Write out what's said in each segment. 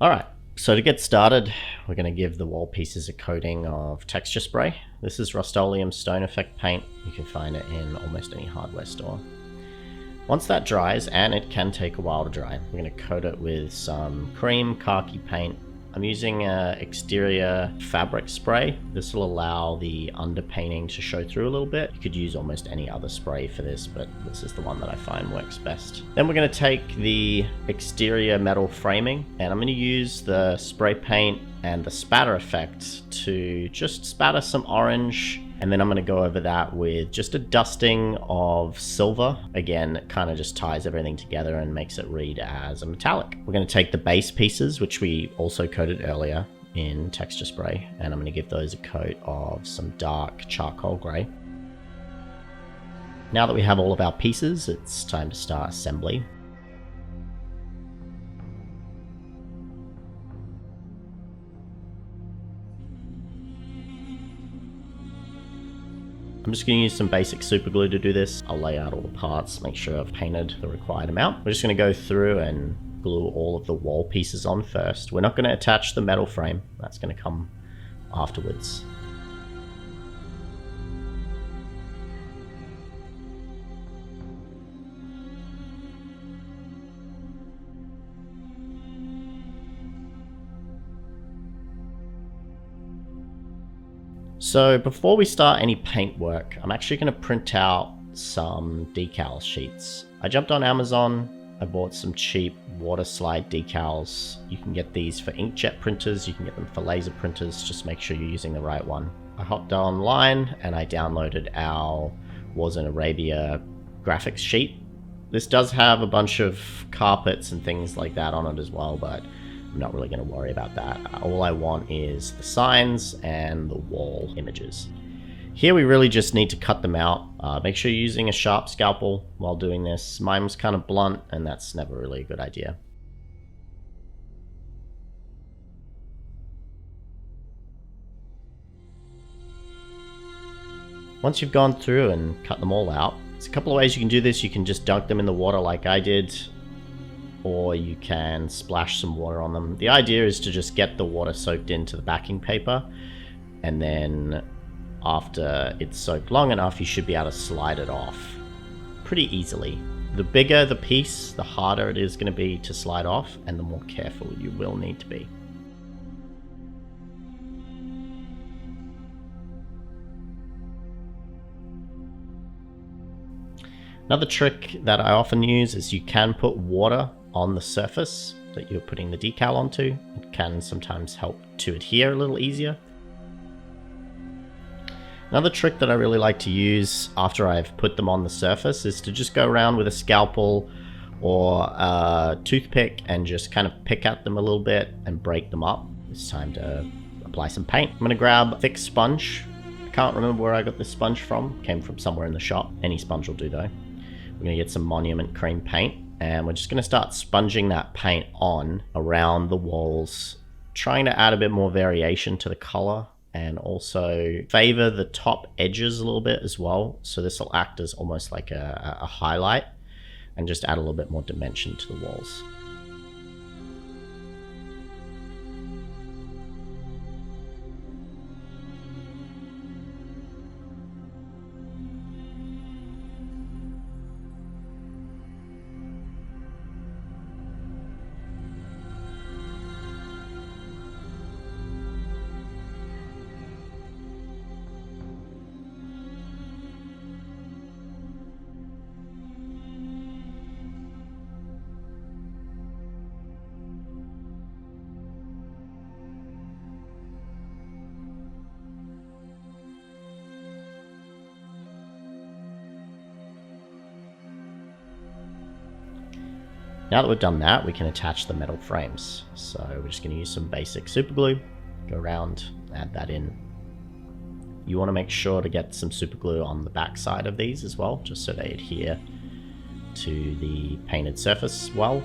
Alright, so to get started, we're going to give the wall pieces a coating of texture spray. This is RUSTOLEUM Stone Effect paint. You can find it in almost any hardware store. Once that dries, and it can take a while to dry, we're going to coat it with some cream KHAKI paint. I'm using exterior fabric spray. This will allow the underpainting to show through a little bit. You could use almost any other spray for this, but this is the one that I find works best. Then we're going to take the exterior metal framing, and I'm going to use the spray paint and the spatter effect to just spatter some orange. And then I'm going to go over that with just a dusting of silver. Again, it kind of just ties everything together and makes it read as a metallic. We're going to take the base pieces, which we also coated earlier in texture spray, and I'm going to give those a coat of some dark charcoal grey. Now that we have all of our pieces, it's time to start assembly. I'm just going to use some basic super glue to do this. I'll lay out all the parts, make sure I've painted the required amount. We're just going to go through and glue all of the wall pieces on first. We're not going to attach the metal frame. That's going to come afterwards. So before we start any paint work, I'm actually going to print out some decal sheets. I jumped on Amazon, I bought some cheap water slide decals. You can get these for inkjet printers, you can get them for laser printers, just make sure you're using the right one. I hopped online and I downloaded our Wars in Arabia graphics sheet. This does have a bunch of carpets and things like that on it as well, but I'm not really going to worry about that. All I want is the signs and the wall images. Here we really just need to cut them out. Make sure you're using a sharp scalpel while doing this. Mine was kind of blunt, and that's never really a good idea. Once you've gone through and cut them all out, there's a couple of ways you can do this. You can just dunk them in the water like I did, or you can splash some water on them. The idea is to just get the water soaked into the backing paper, and then after it's soaked long enough, you should be able to slide it off pretty easily. The bigger the piece, the harder it is going to be to slide off, and the more careful you will need to be. Another trick that I often use is you can put water on the surface that you're putting the decal onto. It can sometimes help to adhere a little easier. Another trick that I really like to use after I've put them on the surface is to just go around with a scalpel or a toothpick and just kind of pick at them a little bit and break them up. It's time to apply some paint. I'm going to grab a thick sponge. I can't remember where I got this sponge from. Came from somewhere in the shop. Any sponge will do though. We're going to get some Monument Cream paint, and we're just going to start sponging that paint on around the walls, trying to add a bit more variation to the color and also favor the top edges a little bit as well. So this will act as almost like a highlight and just add a little bit more dimension to the walls. Now that we've done that, we can attach the metal frames. So we're just going to use some basic super glue, go around, add that in. You want to make sure to get some super glue on the back side of these as well, just so they adhere to the painted surface well.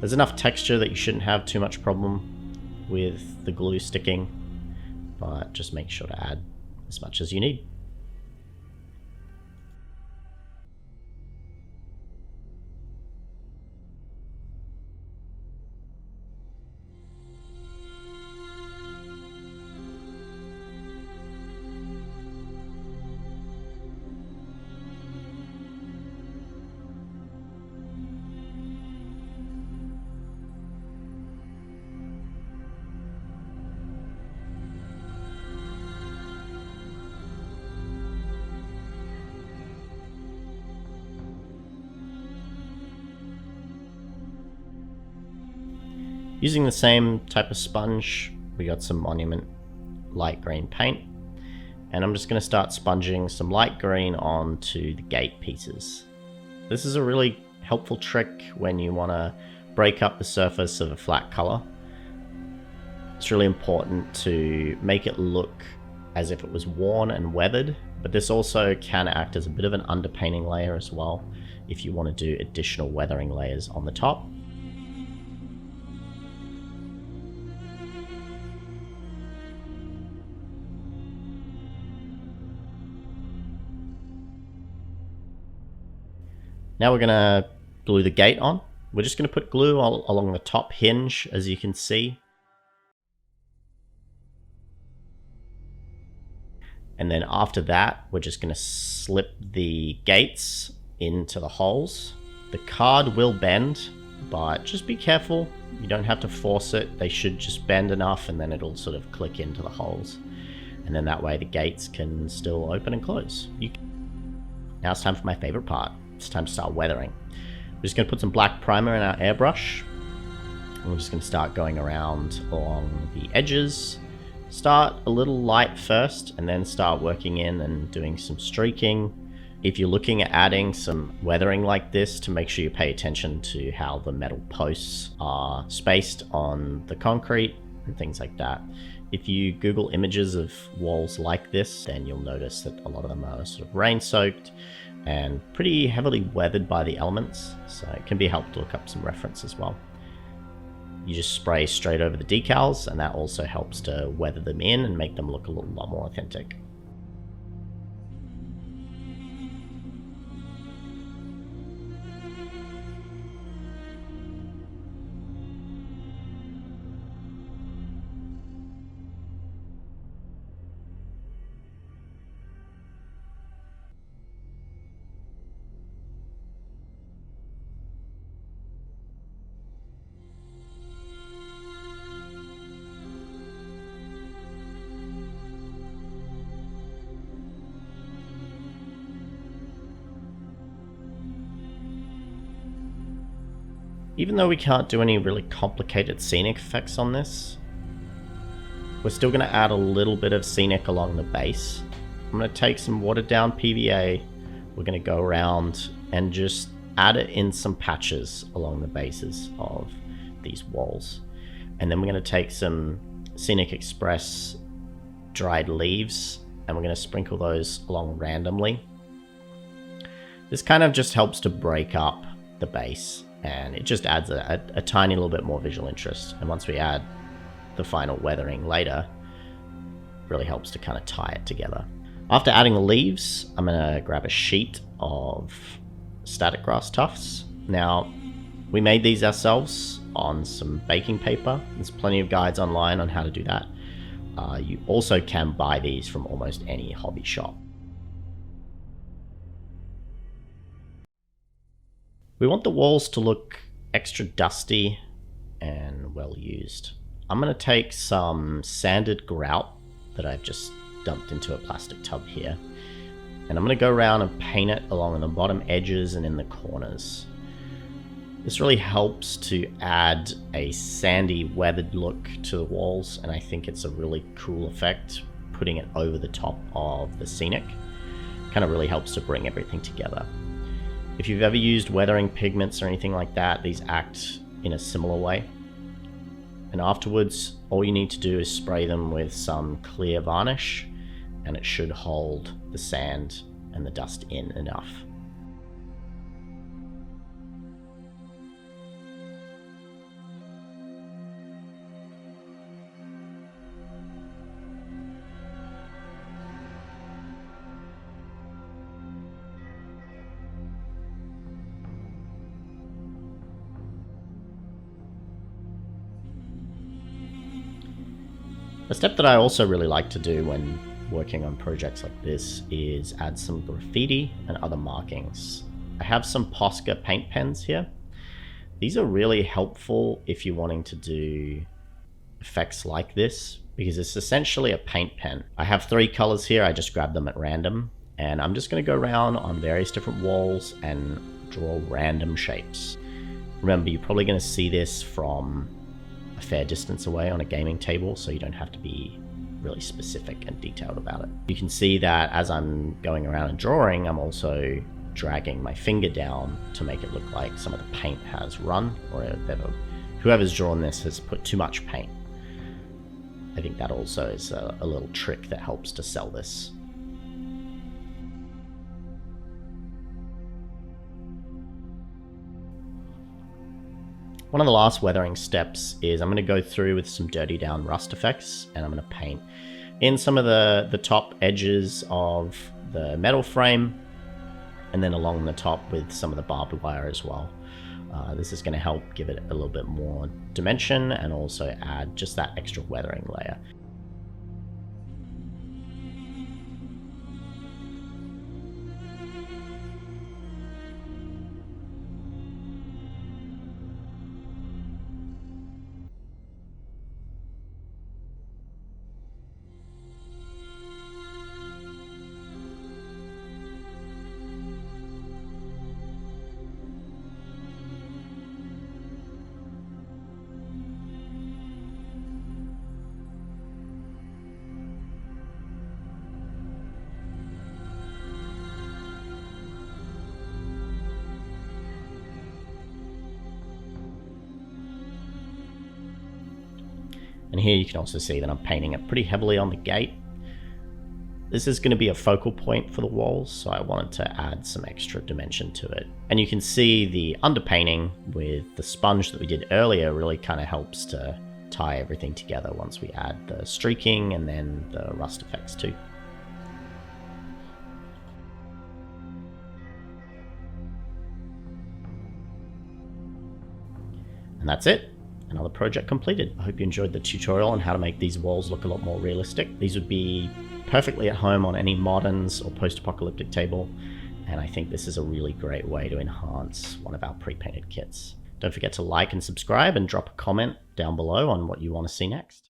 There's enough texture that you shouldn't have too much problem with the glue sticking, but just make sure to add as much as you need. Using the same type of sponge, we got some Monument light green paint, and I'm just going to start sponging some light green onto the gate pieces. This is a really helpful trick when you want to break up the surface of a flat color. It's really important to make it look as if it was worn and weathered, but this also can act as a bit of an underpainting layer as well if you want to do additional weathering layers on the top. Now we're going to glue the gate on. We're just going to put glue along the top hinge, as you can see. And then after that, we're just going to slip the gates into the holes. The card will bend, but just be careful. You don't have to force it. They should just bend enough, and then it'll sort of click into the holes. And then that way the gates can still open and close. Now it's time for my favorite part. It's time to start weathering. We're just going to put some black primer in our airbrush. And we're just going to start going around along the edges. Start a little light first, and then start working in and doing some streaking. If you're looking at adding some weathering like this, to make sure you pay attention to how the metal posts are spaced on the concrete and things like that. If you Google images of walls like this, then you'll notice that a lot of them are sort of rain-soaked and pretty heavily weathered by the elements, so it can be helpful to look up some reference as well. You just spray straight over the decals, and that also helps to weather them in and make them look a lot more authentic. Even though we can't do any really complicated scenic effects on this, we're still going to add a little bit of scenic along the base. I'm going to take some watered down PVA, we're going to go around and just add it in some patches along the bases of these walls. And then we're going to take some SCENIC Express dried leaves, and we're going to sprinkle those along randomly. This kind of just helps to break up the base, and it just adds a tiny little bit more visual interest. And once we add the final weathering later, it really helps to kind of tie it together. After adding the leaves, I'm going to grab a sheet of static grass tufts. Now, we made these ourselves on some baking paper. There's plenty of guides online on how to do that. You also can buy these from almost any hobby shop. We want the walls to look extra dusty and well used. I'm going to take some sanded grout that I've just dumped into a plastic tub here, and I'm going to go around and paint it along the bottom edges and in the corners. This really helps to add a sandy, weathered look to the walls, and I think it's a really cool effect putting it over the top of the scenic. Kind of really helps to bring everything together. If you've ever used weathering pigments or anything like that, these act in a similar way. And afterwards, all you need to do is spray them with some clear varnish, and it should hold the sand and the dust in enough. A step that I also really like to do when working on projects like this is add some graffiti and other markings. I have some POSCA paint pens here. These are really helpful if you're wanting to do effects like this, because it's essentially a paint pen. I have 3 colors here, I just grabbed them at random, and I'm just going to go around on various different walls and draw random shapes. Remember, you're probably going to see this from a fair distance away on a gaming table, so you don't have to be really specific and detailed about it. You can see that as I'm going around and drawing, I'm also dragging my finger down to make it look like some of the paint has run, or whoever's drawn this has put too much paint. I think that also is a little trick that helps to sell this. One of the last weathering steps is I'm going to go through with some dirty down rust effects, and I'm going to paint in some of the top edges of the metal frame, and then along the top with some of the barbed wire as well. This is going to help give it a little bit more dimension and also add just that extra weathering layer. And here you can also see that I'm painting it pretty heavily on the gate. This is going to be a focal point for the walls, so I wanted to add some extra dimension to it. And you can see the underpainting with the sponge that we did earlier really kind of helps to tie everything together once we add the streaking and then the rust effects too. And that's it. Another project completed. I hope you enjoyed the tutorial on how to make these walls look a lot more realistic. These would be perfectly at home on any moderns or post-apocalyptic table, and I think this is a really great way to enhance one of our pre-painted kits. Don't forget to like and subscribe and drop a comment down below on what you want to see next.